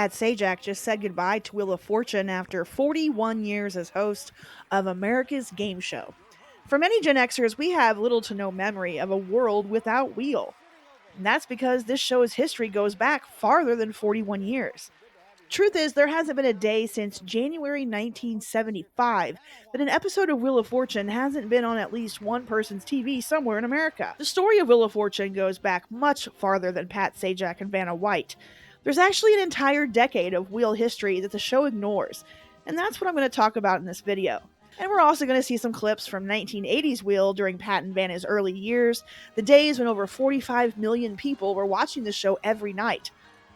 Pat Sajak just said goodbye to Wheel of Fortune after 41 years as host of America's game show. For many Gen Xers, we have little to no memory of a world without Wheel. And that's because this show's history goes back farther than 41 years. Truth is, there hasn't been a day since January 1975 that an episode of Wheel of Fortune hasn't been on at least one person's TV somewhere in America. The story of Wheel of Fortune goes back much farther than Pat Sajak and Vanna White. There's actually an entire decade of Wheel history that the show ignores, and that's what I'm going to talk about in this video. And we're also going to see some clips from 1980s Wheel during Pat and Vanna's early years, the days when over 45 million people were watching the show every night,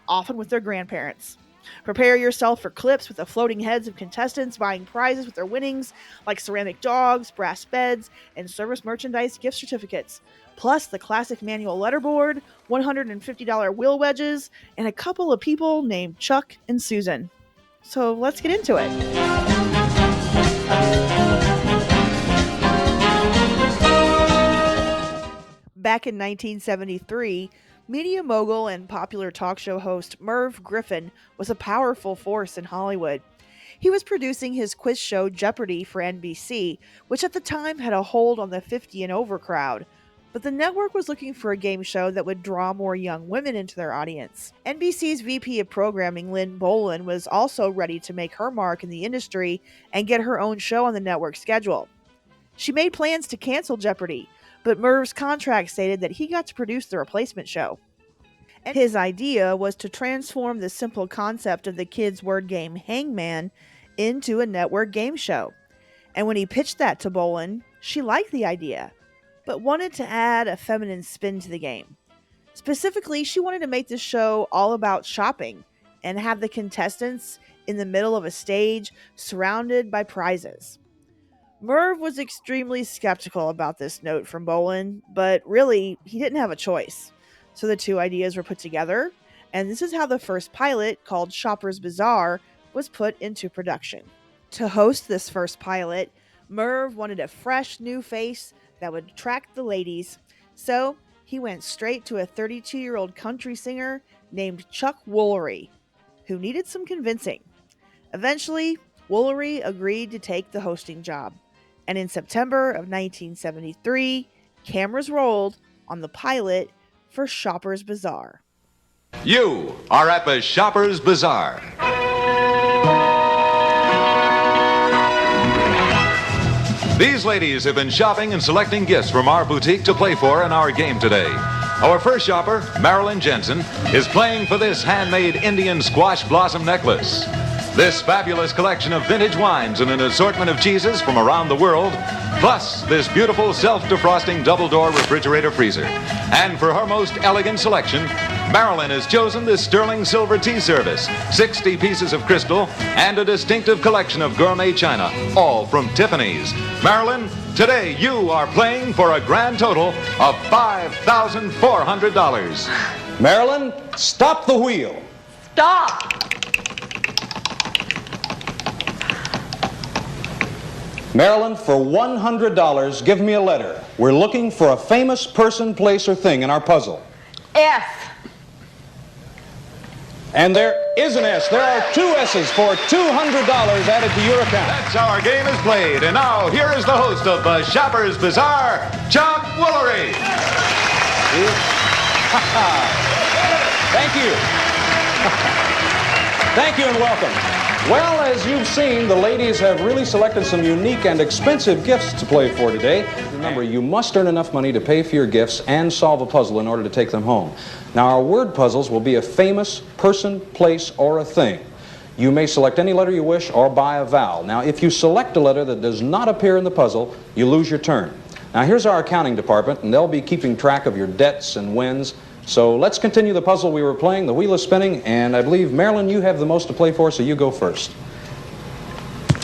often with their grandparents. Prepare yourself for clips with the floating heads of contestants buying prizes with their winnings, like ceramic dogs, brass beds, and service merchandise gift certificates, plus the classic manual letterboard, $150 wheel wedges, and a couple of people named Chuck and Susan. So let's get into it. Back in 1973, media mogul and popular talk show host Merv Griffin was a powerful force in Hollywood. He was producing his quiz show Jeopardy for NBC, which at the time had a hold on the 50 and over crowd. But the network was looking for a game show that would draw more young women into their audience. NBC's VP of Programming, Lynn Bolan, was also ready to make her mark in the industry and get her own show on the network schedule. She made plans to cancel Jeopardy, but Merv's contract stated that he got to produce the replacement show. And his idea was to transform the simple concept of the kids' word game Hangman into a network game show. And when he pitched that to Bolan, she liked the idea, but wanted to add a feminine spin to the game. Specifically, she wanted to make the show all about shopping and have the contestants in the middle of a stage surrounded by prizes. Merv was extremely skeptical about this note from Bolan, but really, he didn't have a choice. So the two ideas were put together, and this is how the first pilot, called Shopper's Bazaar, was put into production. To host this first pilot, Merv wanted a fresh new face that would attract the ladies, so he went straight to a 32-year-old country singer named Chuck Woolery, who needed some convincing. Eventually, Woolery agreed to take the hosting job. And in September of 1973, cameras rolled on the pilot for Shopper's Bazaar. You are at the Shopper's Bazaar. These ladies have been shopping and selecting gifts from our boutique to play for in our game today. Our first shopper, Marilyn Jensen, is playing for this handmade Indian squash blossom necklace. This fabulous collection of vintage wines and an assortment of cheeses from around the world, plus this beautiful self-defrosting double-door refrigerator freezer. And for her most elegant selection, Marilyn has chosen this sterling silver tea service, 60 pieces of crystal, and a distinctive collection of gourmet china, all from Tiffany's. Marilyn, today you are playing for a grand total of $5,400. Marilyn, stop the wheel. Stop! Marilyn, for $100, give me a letter. We're looking for a famous person, place, or thing in our puzzle. S. And there is an S. There are two S's for $200 added to your account. That's how our game is played. And now, here is the host of the Shopper's Bazaar, Chuck Woolery. Thank you. Thank you and welcome. Well, as you've seen, the ladies have really selected some unique and expensive gifts to play for today. Remember, you must earn enough money to pay for your gifts and solve a puzzle in order to take them home. Now, our word puzzles will be a famous person, place, or a thing. You may select any letter you wish or buy a vowel. Now, if you select a letter that does not appear in the puzzle, you lose your turn. Now, here's our accounting department, and they'll be keeping track of your debts and wins. So let's continue the puzzle we were playing. The wheel is spinning, and I believe, Marilyn, you have the most to play for, so you go first.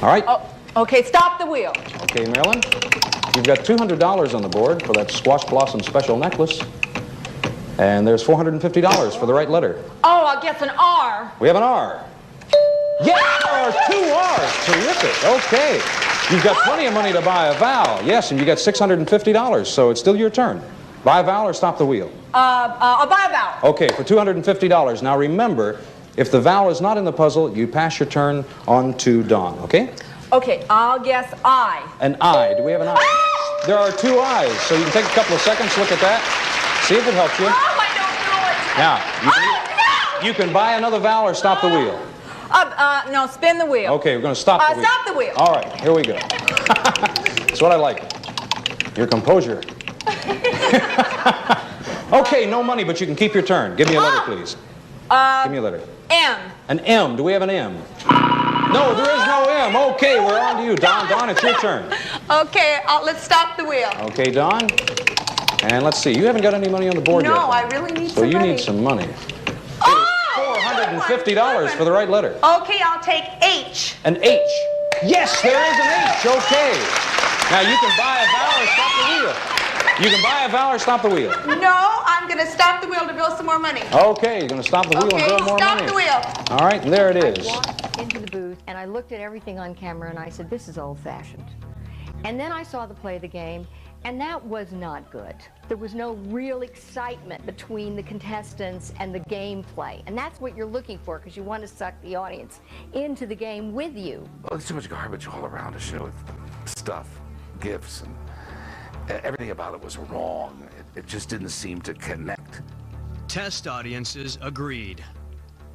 All right? Oh, okay, stop the wheel. Okay, Marilyn. You've got $200 on the board for that squash blossom special necklace. And there's $450 for the right letter. Oh, I guess an R. We have an R. Yes, there are two R's. Terrific. Okay. You've got plenty of money to buy a vowel. Yes, and you got $650, so it's still your turn. Buy a vowel or stop the wheel? I'll buy a vowel. Okay, for $250. Now remember, If the vowel is not in the puzzle, you pass your turn on to Dawn, okay? Okay, I'll guess I. An I. Do we have an I? There are two I's, so you can take a couple of seconds, look at that, see if it helps you. Oh, I don't know it. Now, you can buy another vowel or stop the wheel. No, spin the wheel. Okay, we're going to stop the wheel. Stop the wheel. All right, here we go. That's what I like. Your composure. Okay, no money, but you can keep your turn. Give me a letter, please. Give me a letter. M. An M. Do we have an M? No, there is no M. Okay, we're on to you. Dawn, it's your turn. Okay, let's stop the wheel. Okay, Dawn. And let's see. You haven't got any money on the board yet. No, I really need So some you money. need some money. Oh! $450 for the right letter. Okay, I'll take H. An H. Yes, there is an H. Okay. Now you can buy a vowel or stop the wheel. You can buy a vowel or stop the wheel. No, I'm going to stop the wheel to build some more money. Okay, you're going to stop the wheel and build more money. Stop the wheel. All right, and there it I is. walked into the booth and I looked at everything on camera and I said, this is old-fashioned. And then I saw the play of the game, and that was not good. There was no real excitement between the contestants and the gameplay. And that's what you're looking for, because you want to suck the audience into the game with you. Well, there's too much garbage all around the show with stuff, gifts, and everything about it was wrong. It just didn't seem to connect. Test audiences agreed.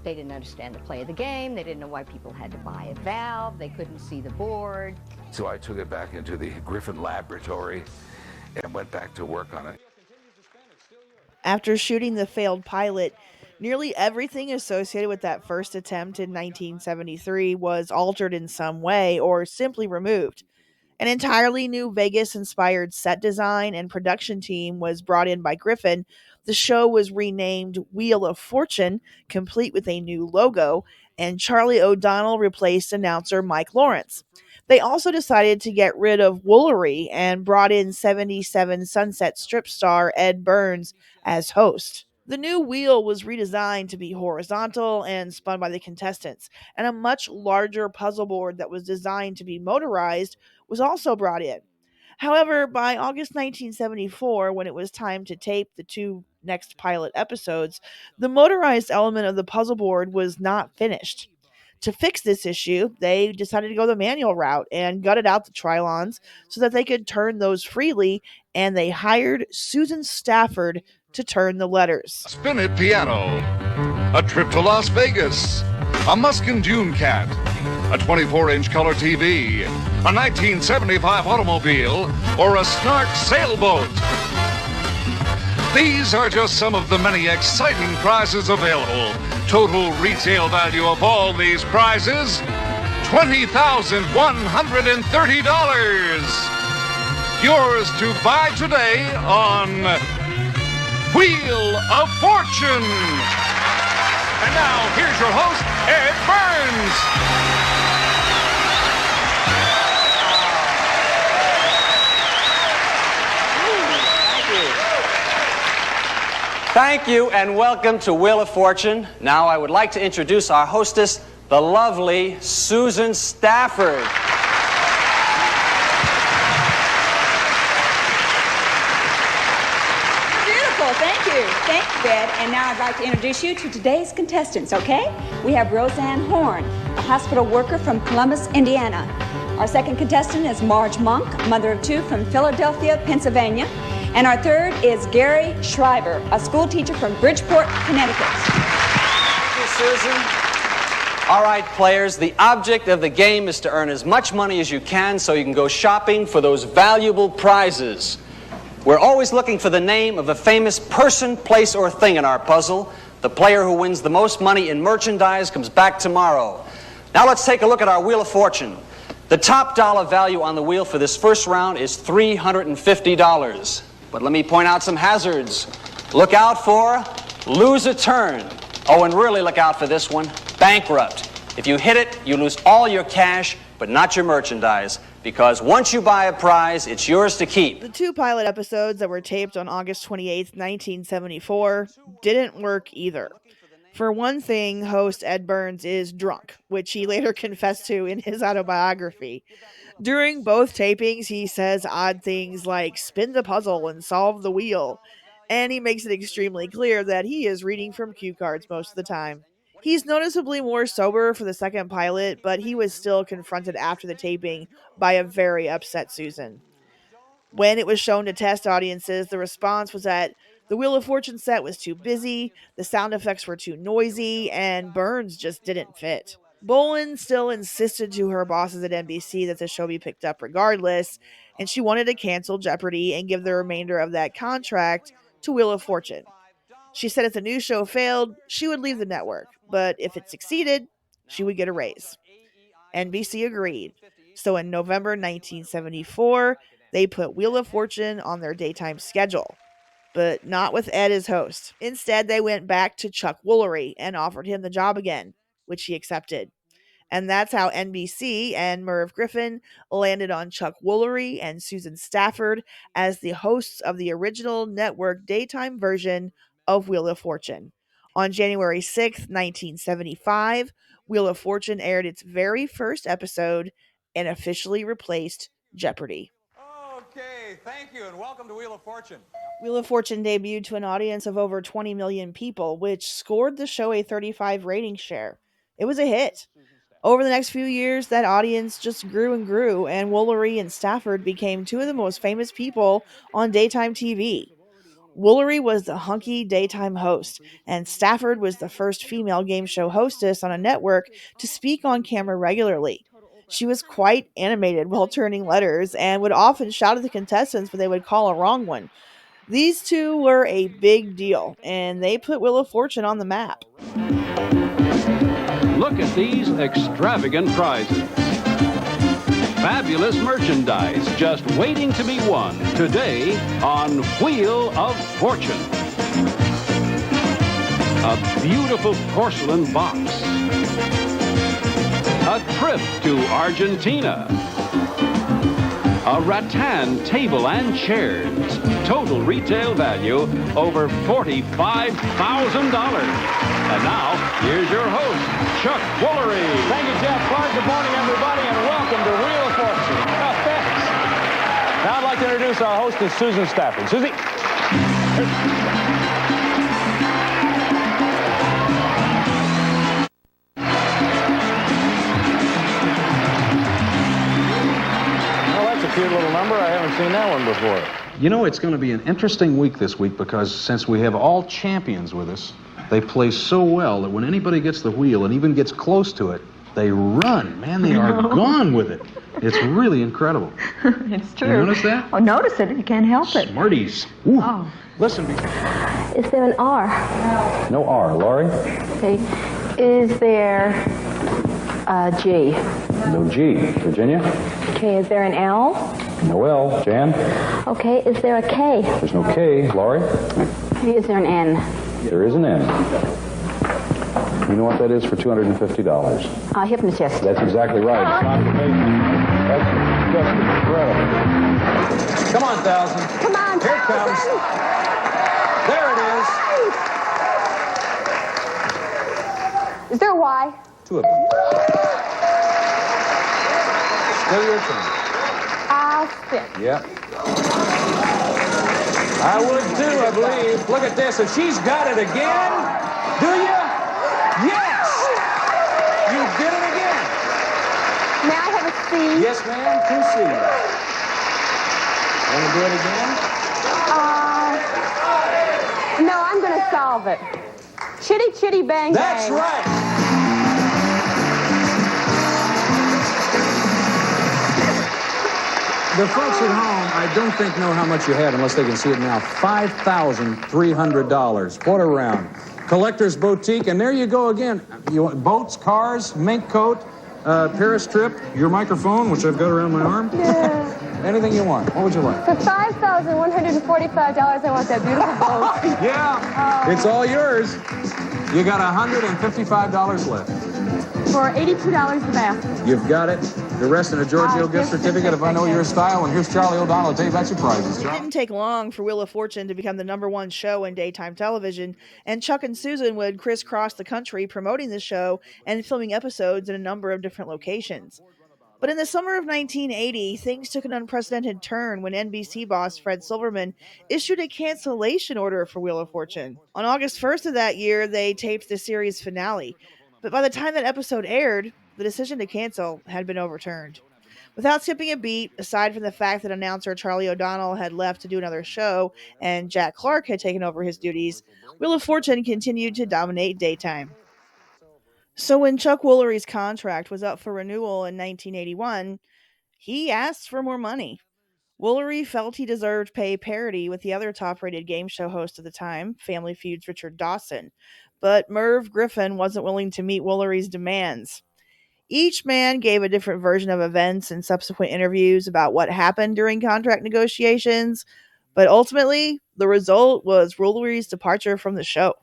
They didn't understand the play of the game. They didn't know why people had to buy a valve. They couldn't see the board. So I took it back into the Griffin laboratory and went back to work on it. After shooting the failed pilot, nearly everything associated with that first attempt in 1973 was altered in some way or simply removed. An entirely new Vegas-inspired set design and production team was brought in by Griffin. The show was renamed Wheel of Fortune, complete with a new logo, and Charlie O'Donnell replaced announcer Mike Lawrence. They also decided to get rid of Woolery and brought in 77 Sunset Strip star Ed Burns as host. The new wheel was redesigned to be horizontal and spun by the contestants, and a much larger puzzle board that was designed to be motorized was also brought in. However, by August 1974, when it was time to tape the two next pilot episodes, the motorized element of the puzzle board was not finished. To fix this issue, they decided to go the manual route and gutted out the Trilons so that they could turn those freely, and they hired Susan Stafford to turn the letters. Spin It piano, a trip to Las Vegas, a Muskin Dune cat, a 24-inch color TV, a 1975 automobile, or a Snark sailboat. These are just some of the many exciting prizes available. Total retail value of all these prizes, $20,130. Yours to buy today on Wheel of Fortune. And now, here's your host, Ed Burns. Thank you and welcome to Wheel of Fortune. Now I would like to introduce our hostess, the lovely Susan Stafford. Beautiful, thank you. Thank you, Bed. And now I'd like to introduce you to today's contestants, okay? We have Roseanne Horn, a hospital worker from Columbus, Indiana. Our second contestant is Marge Monk, mother of two from Philadelphia, Pennsylvania. And our third is Gary Schreiber, a school teacher from Bridgeport, Connecticut. Thank you, Susan. All right, players, the object of the game is to earn as much money as you can so you can go shopping for those valuable prizes. We're always looking for the name of a famous person, place, or thing in our puzzle. The player who wins the most money in merchandise comes back tomorrow. Now let's take a look at our Wheel of Fortune. The top dollar value on the wheel for this first round is $350. But let me point out some hazards. Look out for lose a turn. Oh, and really look out for this one, bankrupt. If you hit it, you lose all your cash, but not your merchandise. Because once you buy a prize, it's yours to keep. The two pilot episodes that were taped on August 28, 1974, didn't work either. For one thing, host Ed Burns is drunk, which he later confessed to in his autobiography. During both tapings, he says odd things like spin the puzzle and solve the wheel, and he makes it extremely clear that he is reading from cue cards most of the time. He's noticeably more sober for the second pilot, but he was still confronted after the taping by a very upset Susan. When it was shown to test audiences, the response was that the Wheel of Fortune set was too busy, the sound effects were too noisy, and Burns just didn't fit. Bolin still insisted to her bosses at NBC that the show be picked up regardless, and she wanted to cancel Jeopardy and give the remainder of that contract to Wheel of Fortune. She said if the new show failed, she would leave the network, but if it succeeded, she would get a raise. NBC agreed. So in November 1974, they put Wheel of Fortune on their daytime schedule, but not with Ed as host. Instead, they went back to Chuck Woolery and offered him the job again, which he accepted. And that's how NBC and Merv Griffin landed on Chuck Woolery and Susan Stafford as the hosts of the original network daytime version of Wheel of Fortune. On January 6th, 1975, Wheel of Fortune aired its very first episode and officially replaced Jeopardy! Okay, thank you, and welcome to Wheel of Fortune. Wheel of Fortune debuted to an audience of over 20 million people, which scored the show a 35 rating share. It was a hit. Over the next few years, that audience just grew and grew, and Woolery and Stafford became two of the most famous people on daytime TV. Woolery was the hunky daytime host, and Stafford was the first female game show hostess on a network to speak on camera regularly. She was quite animated while turning letters and would often shout at the contestants when they would call a wrong one. These two were a big deal, and they put Wheel of Fortune on the map. Look at these extravagant prizes. Fabulous merchandise just waiting to be won today on Wheel of Fortune. A beautiful porcelain box. A trip to Argentina. A rattan table and chairs. Total retail value over $45,000. And now, here's your host, Chuck Woolery. Thank you, Jeff Clark. Good morning, everybody, and welcome to Wheel of Fortune. Oh, thanks. Now I'd like to introduce our hostess, Susan Stafford. Susie. Cute little number. I haven't seen that one before. You know, it's going to be an interesting week this week because since we have all champions with us, they play so well that when anybody gets the wheel and even gets close to it, they run. Man, they are gone with it. It's really incredible. It's true. You notice that? Oh, notice it. You can't help it. Smarties. Ooh. Oh. Listen. Is there an R? No R. Laurie? Okay. Is there a G? No G. Virginia? Okay, is there an L? No L. Jan? Okay, is there a K? There's no K. Laurie? Okay, is there an N? There is an N. You know what that is for $250? Hypnotist. That's exactly right. That's just incredible. Come on, Thousand. Come on, Here it comes. There it is. Is there a Y? Two of them. Still your turn. I'll sit. Yep. I would too, I believe. Look at this. And she's got it again. Do you? Yes! You did it again. May I have a C? Yes, ma'am. 2 C's. Want to do it again? No, I'm going to solve it. Chitty, chitty, bang, That's bang. right. The folks at home, I don't think know how much you had unless they can see it now. $5,300. What a round. Collector's Boutique, and there you go again. You want boats, cars, mink coat, Paris trip, your microphone, which I've got around my arm. Yeah. Anything you want. What would you like? For $5,145, I want that beautiful boat. Yeah. It's all yours. You got $155 left. For $82 a basket. You've got it. The rest in a Giorgio gift certificate if I know your style. And here's Charlie O'Donnell to tell you about your prizes. It didn't take long for Wheel of Fortune to become the #1 show in daytime television, and Chuck and Susan would crisscross the country promoting the show and filming episodes in a number of different locations. But in the summer of 1980, things took an unprecedented turn when NBC boss Fred Silverman issued a cancellation order for Wheel of Fortune. On August 1st of that year, they taped the series finale, but by the time that episode aired, the decision to cancel had been overturned. Without skipping a beat, aside from the fact that announcer Charlie O'Donnell had left to do another show and Jack Clark had taken over his duties, Wheel of Fortune continued to dominate daytime. So when Chuck Woolery's contract was up for renewal in 1981, he asked for more money. Woolery felt he deserved pay parity with the other top rated game show host of the time, Family Feud's Richard Dawson, but Merv Griffin wasn't willing to meet Woolery's demands. Each man gave a different version of events and subsequent interviews about what happened during contract negotiations, but ultimately, the result was Woolery's departure from the show.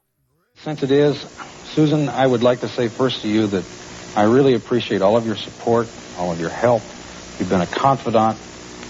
Since it is, Susan, I would like to say first to you that I really appreciate all of your support, all of your help. You've been a confidant.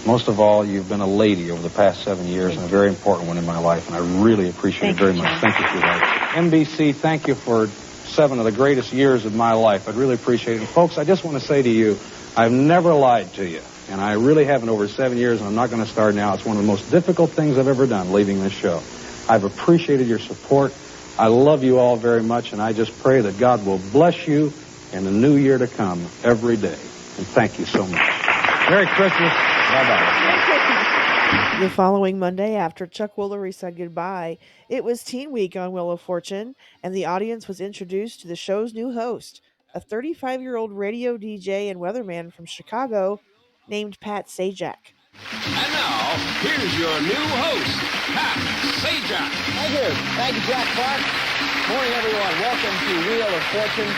Most of all, you've been a lady over the past 7 years and a very important one in my life, and I really appreciate it very much. Thank you for that. NBC, thank you for 7 of the greatest years of my life. I'd really appreciate it. And folks, I just want to say to you, I've never lied to you, and I really haven't over 7 years, and I'm not going to start now. It's one of the most difficult things I've ever done, leaving this show. I've appreciated your support. I love you all very much, and I just pray that God will bless you in the new year to come every day. And thank you so much. Merry Christmas. Bye-bye. The following Monday, after Chuck Woolery said goodbye, it was Teen Week on Wheel of Fortune, and the audience was introduced to the show's new host, a 35-year-old radio DJ and weatherman from Chicago named Pat Sajak. And now, here's your new host, Pat Sajak. Thank you. Thank you, Jack Clark. Morning, everyone. Welcome to Wheel of Fortune.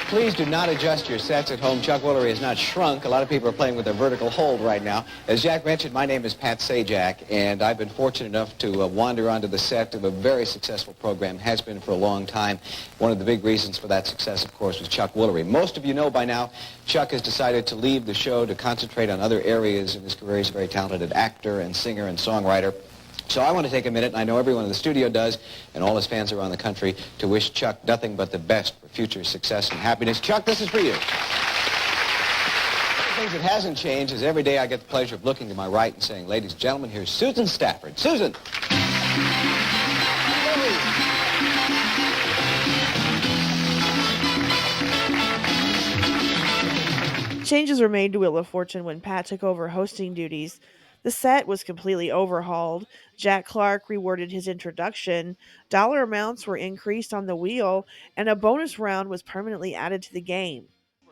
Please do not adjust your sets at home. Chuck Woolery has not shrunk. A lot of people are playing with a vertical hold right now. As Jack mentioned, my name is Pat Sajak, and I've been fortunate enough to wander onto the set of a very successful program, has been for a long time. One of the big reasons for that success, of course, was Chuck Woolery. Most of you know by now, Chuck has decided to leave the show to concentrate on other areas in his career. He's a very talented actor and singer and songwriter. So I want to take a minute, and I know everyone in the studio does, and all his fans around the country, to wish Chuck nothing but the best for future success and happiness. Chuck, this is for you. One of the things that hasn't changed is every day I get the pleasure of looking to my right and saying, ladies and gentlemen, here's Susan Stafford. Susan! Changes were made to Wheel of Fortune when Pat took over hosting duties. The set was completely overhauled. Jack Clark reworded his introduction. Dollar amounts were increased on the wheel, and a bonus round was permanently added to the game.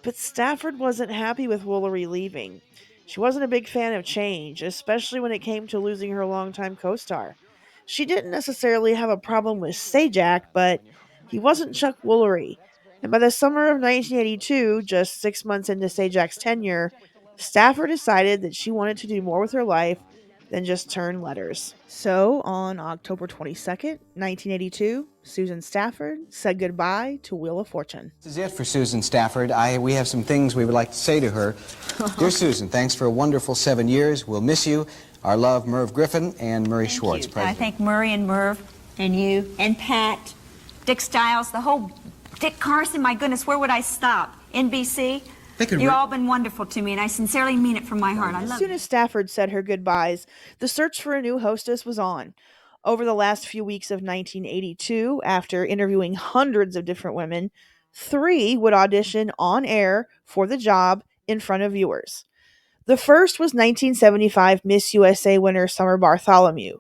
But Stafford wasn't happy with Woolery leaving. She wasn't a big fan of change, especially when it came to losing her longtime co-star. She didn't necessarily have a problem with Sajak, but he wasn't Chuck Woolery. And by the summer of 1982, just 6 months into Sajak's tenure, Stafford decided that she wanted to do more with her life than just turn letters. So, on October 22nd, 1982, Susan Stafford said goodbye to Wheel of Fortune. This is it for Susan Stafford. We have some things we would like to say to her. Dear Susan, thanks for a wonderful 7 years. We'll miss you. Our love, Merv Griffin and Murray Schwartz. I thank Murray and Merv and you and Pat, Dick Stiles, the whole Dick Carson. My goodness, where would I stop? NBC? You've all been wonderful to me, and I sincerely mean it from my heart. I love As soon as Stafford said her goodbyes, the search for a new hostess was on. Over the last few weeks of 1982, after interviewing hundreds of different women, 3 would audition on air for the job in front of viewers. The first was 1975 Miss USA winner Summer Bartholomew.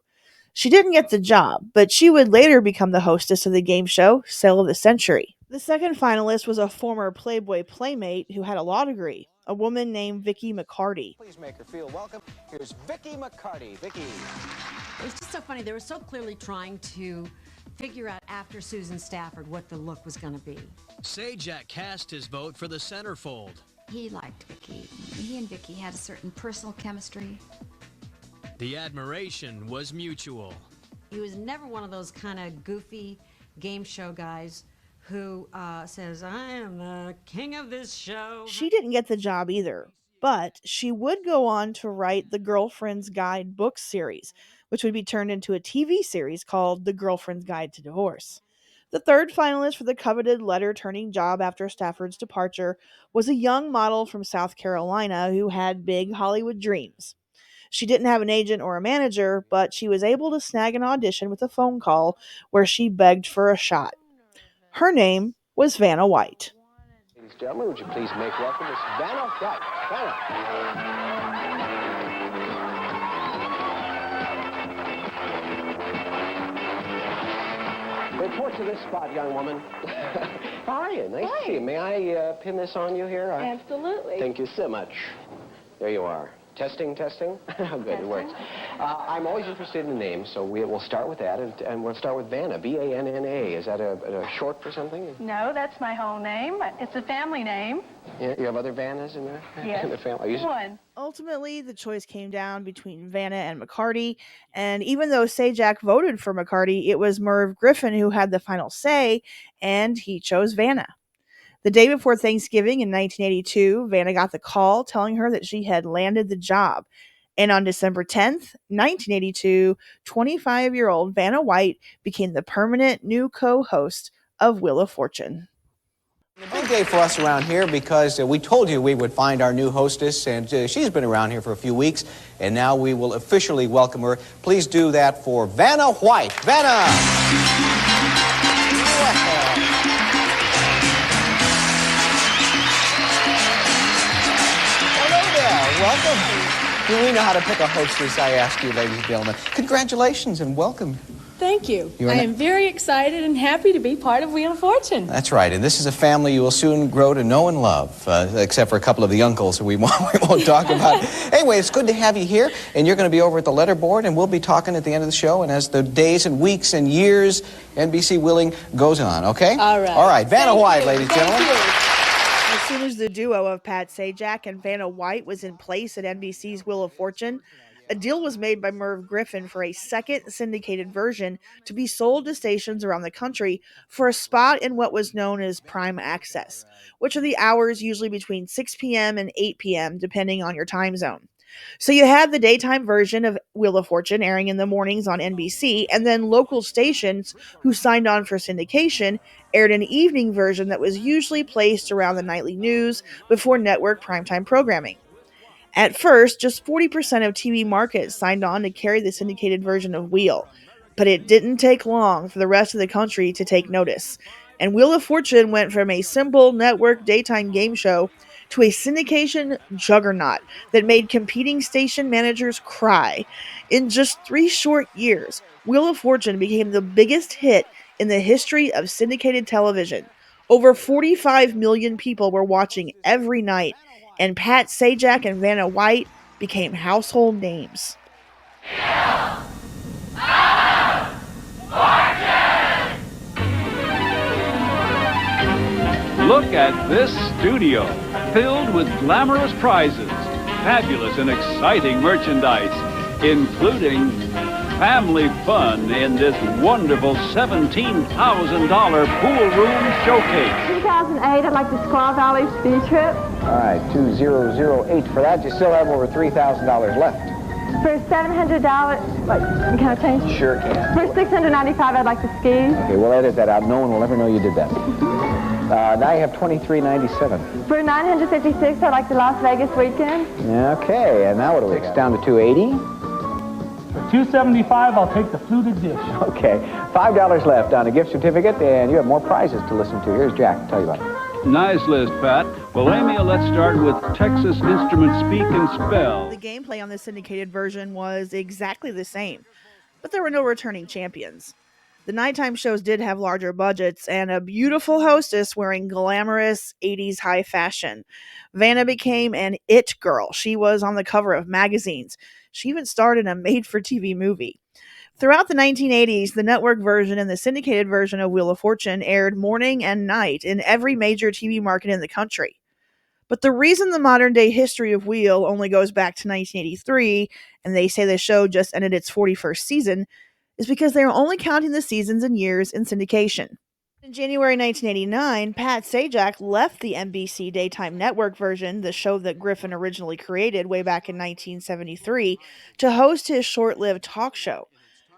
She didn't get the job, but she would later become the hostess of the game show Sale of the Century. The second finalist was a former Playboy playmate who had a law degree, a woman named Vicki McCarty. Please make her feel welcome. Here's Vicki McCarty. Vicki. It was just so funny. They were so clearly trying to figure out after Susan Stafford what the look was going to be. Sajak cast his vote for the centerfold. He liked Vicki. He and Vicki had a certain personal chemistry. The admiration was mutual. He was never one of those kind of goofy game show guys who says, I am the king of this show. She didn't get the job either, but she would go on to write the Girlfriend's Guide book series, which would be turned into a TV series called The Girlfriend's Guide to Divorce. The third finalist for the coveted letter-turning job after Stafford's departure was a young model from South Carolina who had big Hollywood dreams. She didn't have an agent or a manager, but she was able to snag an audition with a phone call where she begged for a shot. Her name was Vanna White. Ladies and gentlemen, would you please make welcome Miss Vanna White. Report to this spot, young woman. How are you? Nice to see you. May I pin this on you here? Absolutely. Thank you so much. There you are. Testing, testing. Good, it works. I'm always interested in the name, so we'll start with that, and we'll start with Vanna, B-A-N-N-A. Is that a short for something? No, that's my whole name. It's a family name. Yeah, you have other Vannas in there? Yes, in the family? one. Ultimately, the choice came down between Vanna and McCarty, and even though Sajak voted for McCarty, it was Merv Griffin who had the final say, and he chose Vanna. The day before Thanksgiving in 1982, Vanna got the call telling her that she had landed the job. And on December 10th, 1982, 25-year-old Vanna White became the permanent new co-host of Wheel of Fortune. A big day for us around here because we told you we would find our new hostess, and she's been around here for a few weeks, and now we will officially welcome her. Please do that for Vanna White. Vanna! Welcome. Do we know how to pick a hostess, I ask you, ladies and gentlemen. Congratulations and welcome. Thank you. You are I not- am very excited and happy to be part of Wheel of Fortune. That's right, and this is a family you will soon grow to know and love, except for a couple of the uncles who we won't talk about. Anyway, it's good to have you here, and you're going to be over at the letterboard, and we'll be talking at the end of the show, and as the days and weeks and years, NBC willing, goes on, okay? All right. All right, Vanna Thank White, you. ladies and Thank gentlemen. you. As soon as the duo of Pat Sajak and Vanna White was in place at NBC's Wheel of Fortune, a deal was made by Merv Griffin for a second syndicated version to be sold to stations around the country for a spot in what was known as prime access, which are the hours usually between 6 p.m. and 8 p.m., depending on your time zone. So you had the daytime version of Wheel of Fortune airing in the mornings on NBC, and then local stations who signed on for syndication aired an evening version that was usually placed around the nightly news before network primetime programming. At first, just 40% of TV markets signed on to carry the syndicated version of Wheel, but it didn't take long for the rest of the country to take notice, and Wheel of Fortune went from a simple network daytime game show to a syndication juggernaut that made competing station managers cry. In just 3 short years, Wheel of Fortune became the biggest hit in the history of syndicated television. Over 45 million people were watching every night, and Pat Sajak and Vanna White became household names. Look at this studio, filled with glamorous prizes, fabulous and exciting merchandise, including family fun in this wonderful $17,000 pool room showcase. 2008, I'd like the Squaw Valley ski trip. All right, 2008 for that. You still have over $3,000 left. For $700, wait, can I change? Sure can. For $695, I'd like the skis. Okay, we'll edit that out. No one will ever know you did that. Now you have $23.97. For $956, I'd like the Las Vegas weekend. Okay, and now what do we got? Down to $280. For $275, I'll take the fluted dish. Okay, $5 left on a gift certificate, and you have more prizes to listen to. Here's Jack to tell you about it. Nice list, Pat. Well, Amy, let's start with Texas Instruments Speak and Spell. The gameplay on the syndicated version was exactly the same, but there were no returning champions. The nighttime shows did have larger budgets and a beautiful hostess wearing glamorous 80s high fashion. Vanna became an it girl. She was on the cover of magazines. She even starred in a made-for-TV movie. Throughout the 1980s, the network version and the syndicated version of Wheel of Fortune aired morning and night in every major TV market in the country. But the reason the modern-day history of Wheel only goes back to 1983, and they say the show just ended its 41st season, is because they are only counting the seasons and years in syndication. In January 1989, Pat Sajak left the NBC Daytime Network version, the show that Griffin originally created way back in 1973, to host his short-lived talk show.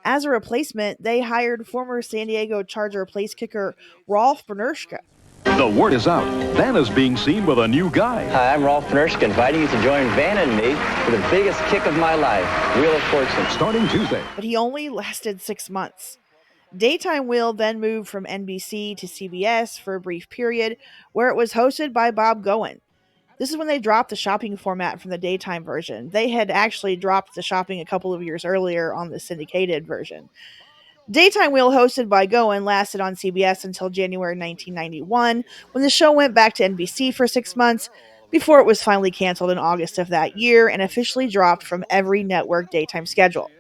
As a replacement, they hired former San Diego Charger place kicker Rolf Benerschke. The word is out. Vanna's being seen with a new guy. Hi, I'm Rolf Benerschke, inviting you to join Vanna and me for the biggest kick of my life, Wheel of Fortune. Starting Tuesday. But he only lasted 6 months. Daytime Wheel then moved from NBC to CBS for a brief period, where it was hosted by Bob Goen. This is when they dropped the shopping format from the daytime version. They had actually dropped the shopping a couple of years earlier on the syndicated version. Daytime Wheel, hosted by Goen, lasted on CBS until January 1991, when the show went back to NBC for 6 months, before it was finally canceled in August of that year and officially dropped from every network daytime schedule.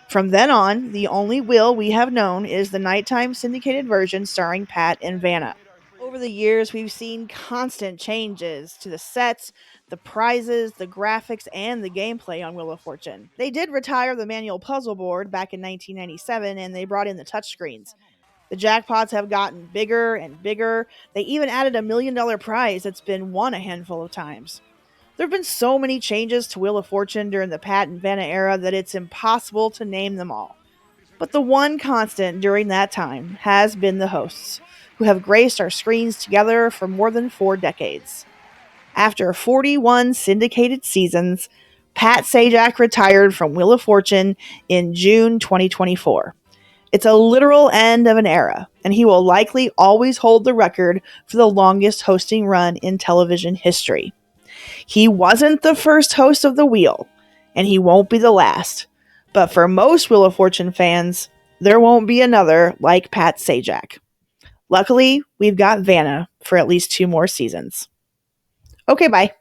From then on, the only Wheel we have known is the nighttime syndicated version starring Pat and Vanna. Over the years, we've seen constant changes to the sets, the prizes, the graphics, and the gameplay on Wheel of Fortune. They did retire the manual puzzle board back in 1997, and they brought in the touchscreens. The jackpots have gotten bigger and bigger. They even added $1 million prize that's been won a handful of times. There have been so many changes to Wheel of Fortune during the Pat and Vanna era that it's impossible to name them all. But the one constant during that time has been the hosts, who have graced our screens together for more than 4 decades. After 41 syndicated seasons, Pat Sajak retired from Wheel of Fortune in June 2024. It's a literal end of an era, and he will likely always hold the record for the longest hosting run in television history. He wasn't the first host of the Wheel, and he won't be the last. But for most Wheel of Fortune fans, there won't be another like Pat Sajak. Luckily, we've got Vanna for at least 2 more seasons. Okay, bye.